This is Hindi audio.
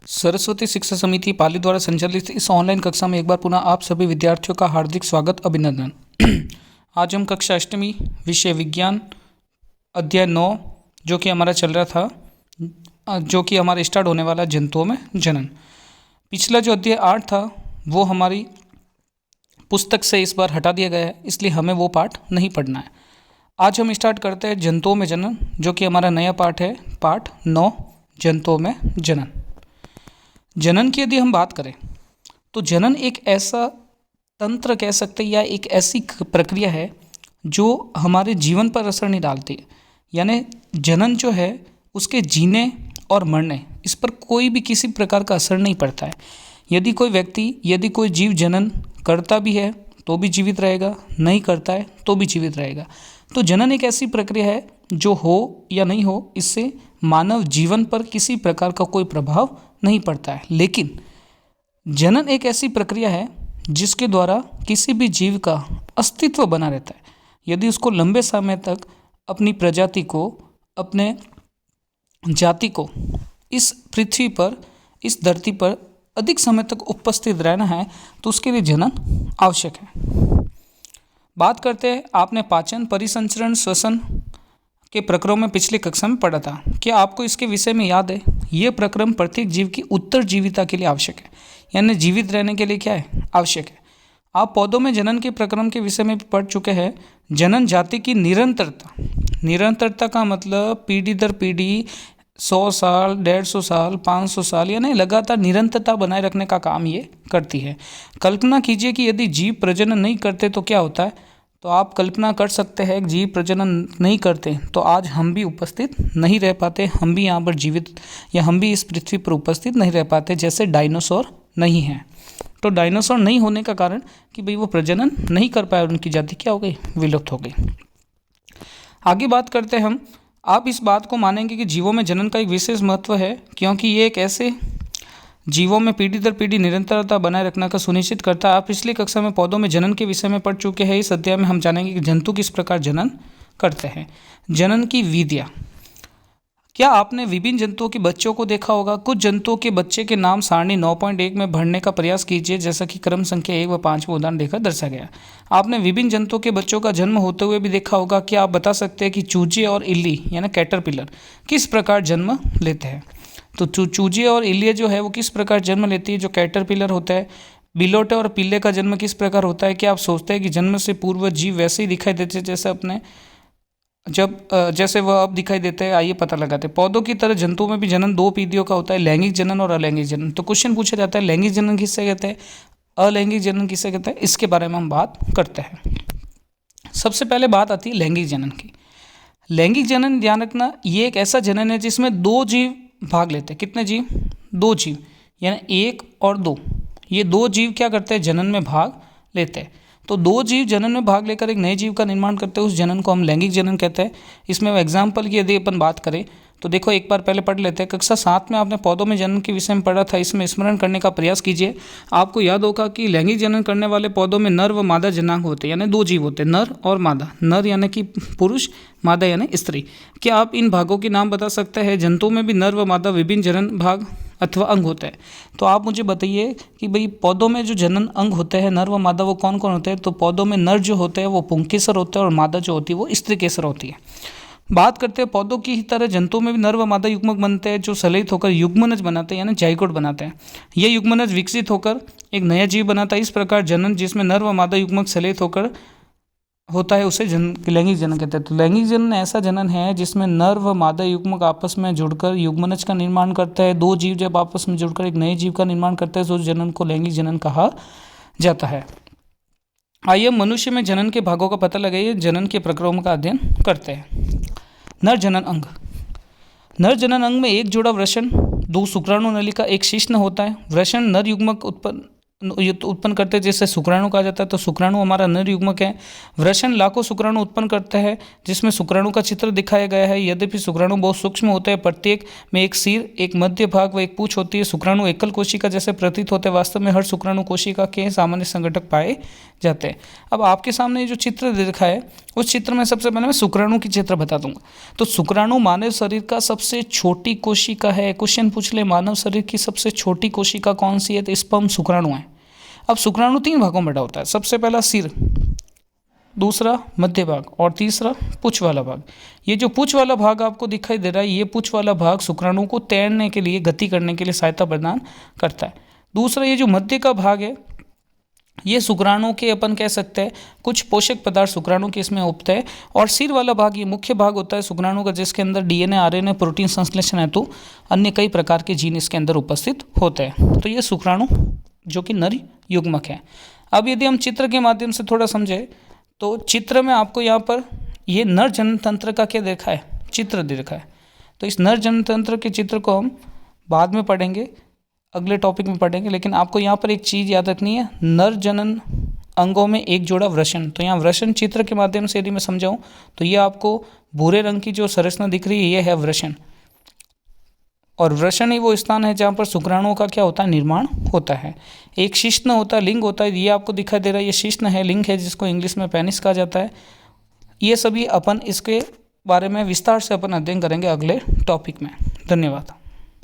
सरस्वती शिक्षा समिति पाली द्वारा संचालित इस ऑनलाइन कक्षा में एक बार पुनः आप सभी विद्यार्थियों का हार्दिक स्वागत अभिनंदन। आज हम कक्षा अष्टमी विषय विज्ञान अध्याय 9 जो कि हमारा चल रहा था, जो कि हमारा स्टार्ट होने वाला जंतुओं में जनन। पिछला जो अध्याय 8 था वो हमारी पुस्तक से इस बार हटा दिया गया है, इसलिए हमें वो पाठ नहीं पढ़ना है। आज हम स्टार्ट करते हैं जंतुओं में जनन, जो कि हमारा नया पाठ है, पाठ 9 जंतुओं में जनन। जनन की यदि हम बात करें तो जनन एक ऐसा तंत्र कह सकते हैं या एक ऐसी प्रक्रिया है जो हमारे जीवन पर असर नहीं डालती है। यानी जनन जो है उसके जीने और मरने इस पर कोई भी किसी प्रकार का असर नहीं पड़ता है। यदि कोई व्यक्ति, यदि कोई जीव जनन करता भी है तो भी जीवित रहेगा, नहीं करता है तो भी जीवित रहेगा। तो जनन एक ऐसी प्रक्रिया है जो हो या नहीं हो, इससे मानव जीवन पर किसी प्रकार का कोई प्रभाव नहीं पड़ता है। लेकिन जनन एक ऐसी प्रक्रिया है जिसके द्वारा किसी भी जीव का अस्तित्व बना रहता है। यदि उसको लंबे समय तक अपनी प्रजाति को, अपने जाति को इस पृथ्वी पर, इस धरती पर अधिक समय तक उपस्थित रहना है तो उसके लिए जनन आवश्यक है। बात करते हैं, आपने पाचन, परिसंचरण, श्वसन के प्रक्रम में पिछली कक्षा में पढ़ा था। क्या आपको इसके विषय में याद है? ये प्रक्रम प्रत्येक जीव की उत्तरजीविता के लिए आवश्यक है, यानी जीवित रहने के लिए क्या है, आवश्यक है। आप पौधों में जनन के प्रक्रम के विषय में भी पढ़ चुके हैं। जनन जाति की निरंतरता, निरंतरता का मतलब पीढ़ी दर पीढ़ी 100 साल, 150 साल, 500 साल, यानी लगातार निरंतरता बनाए रखने का काम ये करती है। कल्पना कीजिए कि यदि जीव प्रजनन नहीं करते तो क्या होता है। तो आप कल्पना कर सकते हैं, जीव प्रजनन नहीं करते तो आज हम भी उपस्थित नहीं रह पाते, हम भी यहाँ पर जीवित या हम भी इस पृथ्वी पर उपस्थित नहीं रह पाते, जैसे डायनासोर नहीं हैं। तो डायनासोर नहीं होने का कारण कि भाई वो प्रजनन नहीं कर पाए, उनकी जाति क्या हो गई, विलुप्त हो गई। आगे बात करते हैं हम। आप इस बात को मानेंगे कि जीवों में जनन का एक विशेष महत्व है, क्योंकि ये एक ऐसे जीवों में पीढ़ी दर पीढ़ी निरंतरता बनाए रखने का सुनिश्चित करता है। आप पिछली कक्षा में पौधों में जनन के विषय में पढ़ चुके हैं। इस अध्याय में हम जानेंगे कि जंतु किस प्रकार जनन करते हैं। जनन की विधियाँ। क्या आपने विभिन्न जंतुओं के बच्चों को देखा होगा? कुछ जंतुओं के बच्चे के नाम सारणी 9.1 में भरने का प्रयास कीजिए, जैसा कि क्रम संख्या 1 व 5 में उदाहरण देकर दर्शा गया। आपने विभिन्न जंतुओं के बच्चों का जन्म होते हुए भी देखा होगा। क्या आप बता सकते हैं कि चूजे और इल्ली यानी कैटरपिलर किस प्रकार जन्म लेते हैं? तो चूजे और इल्ली जो है वो किस प्रकार जन्म लेती है? जो कैटरपिलर होता है। बिलोटे और पिल्ले का जन्म किस प्रकार होता है? क्या आप सोचते हैं कि जन्म से पूर्व जीव वैसे ही दिखाई देते जैसे अपने जैसे वह अब दिखाई देते हैं? आइए पता लगाते हैं। पौधों की तरह जंतुओं में भी जनन 2 पीढ़ियों का होता है, लैंगिक जनन और अलैंगिक जनन। तो क्वेश्चन पूछा जाता है लैंगिक जनन किससे कहते हैं, अलैंगिक जनन किससे कहते हैं? इसके बारे में हम बात करते हैं। सबसे पहले बात आती है लैंगिक जनन की। लैंगिक जनन, ध्यान रखना, ये एक ऐसा जनन है जिसमें 2 जीव भाग लेते हैं। कितने जीव? 2 जीव, यानी 1 और 2। ये 2 जीव क्या करते हैं, जनन में भाग लेते हैं। तो 2 जीव जनन में भाग लेकर एक नए जीव का निर्माण करते हैं, उस जनन को हम लैंगिक जनन कहते हैं। इसमें एग्जाम्पल की यदि अपन बात करें तो देखो, एक बार पहले पढ़ लेते हैं। कक्षा 7 में आपने पौधों में जनन के विषय में पढ़ा था, इसमें स्मरण करने का प्रयास कीजिए। आपको याद होगा कि लैंगिक जनन करने वाले पौधों में नर व मादा जनांग होते हैं, यानी 2 जीव होते हैं, नर और मादा। नर यानी कि पुरुष, मादा यानी स्त्री। क्या आप इन भागों के नाम बता सकते हैं? जंतुओं में भी नर व मादा विभिन्न जनन भाग अथवा अंग होते हैं। तो आप मुझे बताइए कि भाई पौधों में जो जनन अंग होते हैं नर व मादा, वो कौन कौन होते हैं? तो पौधों में नर जो होते हैं वो पुंकेसर होते हैं और मादा जो होती है वो स्त्रीकेसर होती है। बात करते हैं पौधों की ही तरह जंतुओं में भी नर व मादा युग्मक बनते हैं, जो सलित होकर युग्मनज बनाते हैं, यानी जाइगोट बनाते हैं। ये युग्मनज विकसित होकर एक नया जीव बनाता है। इस प्रकार जनन जिसमें नर व मादा युग्मक सलित होकर होता है उसे लैंगिक जनन कहते हैं। तो लैंगिक जनन ऐसा जनन है जिसमें नर व मादा युग्मक आपस में जुड़कर युग्मनज का निर्माण करता है। 2 जीव जब आपस में जुड़कर एक नए जीव का निर्माण करते हैं तो उस जनन को लैंगिक जनन कहा जाता है। आइए मनुष्य में जनन के भागों का पता लगाइए, जनन के प्रक्रम का अध्ययन करते हैं। नर जनन अंग। नर जनन अंग में 1 जोड़ा वृषण, 2 शुक्राणु नलिका, 1 शिश्न होता है। वृषण नर युग्मक उत्पन्न उत्पन्न करते हैं, जिससे शुक्राणु कहा जाता है। तो शुक्राणु हमारा नर युग्मक है। वृषण लाखों शुक्राणु उत्पन्न करते हैं, जिसमें शुक्राणु का चित्र दिखाया गया है। यद्यपि शुक्राणु बहुत सूक्ष्म होते हैं, प्रत्येक में एक सिर, एक मध्य भाग व एक पूंछ होती है। शुक्राणु एकल कोशिका जैसे प्रतीत होते हैं। वास्तव में हर शुक्राणु कोशिका के सामान्य संघटक पाए जाते हैं। अब आपके सामने जो चित्र दिखा है, उस चित्र में सबसे पहले मैं शुक्राणु की चित्र बता दूंगा। तो शुक्राणु मानव शरीर का सबसे छोटी कोशिका है। क्वेश्चन पूछ ले, मानव शरीर की सबसे छोटी कोशिका कौन सी है? तो स्पर्म शुक्राणु है। अब शुक्राणु 3 भागों में बटा होता है। सबसे पहला सिर, दूसरा मध्य भाग और तीसरा पूंछ वाला भाग। ये जो पूंछ वाला भाग आपको दिखाई दे रहा है, ये पूंछ वाला भाग शुक्राणु को तैरने के लिए, गति करने के लिए सहायता प्रदान करता है। दूसरा ये जो मध्य का भाग है, ये शुक्राणु के अपन कह सकते हैं कुछ पोषक पदार्थ शुक्राणु के इसमें उगते हैं। और सिर वाला भाग ये मुख्य भाग होता है शुक्राणु का, जिसके अंदर डीएनए, आरएनए, प्रोटीन संश्लेषण हेतु अन्य कई प्रकार के जीन इसके अंदर उपस्थित होते हैं। तो ये शुक्राणु जो कि नर युग्मक है। अब यदि हम चित्र के माध्यम से थोड़ा समझे, तो चित्र में आपको यहाँ पर ये नर जननतंत्र का क्या देखा है? चित्र देखा है। तो इस नर जननतंत्र के चित्र को हम बाद में पढ़ेंगे, अगले टॉपिक में पढ़ेंगे। लेकिन आपको यहाँ पर एक चीज़ याद रखनी है, नर जनन अंगों में एक जोड़ा वृषण। तो यहाँ वृषण चित्र के माध्यम से यदि मैं समझाऊँ, तो ये आपको भूरे रंग की जो संरचना दिख रही है, ये है वृषण। और वृषण ही वो स्थान है जहाँ पर शुक्राणुओं का क्या होता है? निर्माण होता है। एक शिश्न होता है, लिंग होता है। ये आपको दिखाई दे रहा है, ये शिश्न है, लिंग है, जिसको इंग्लिश में पेनिस कहा जाता है। ये सभी अपन इसके बारे में विस्तार से अपन अध्ययन करेंगे अगले टॉपिक में। धन्यवाद।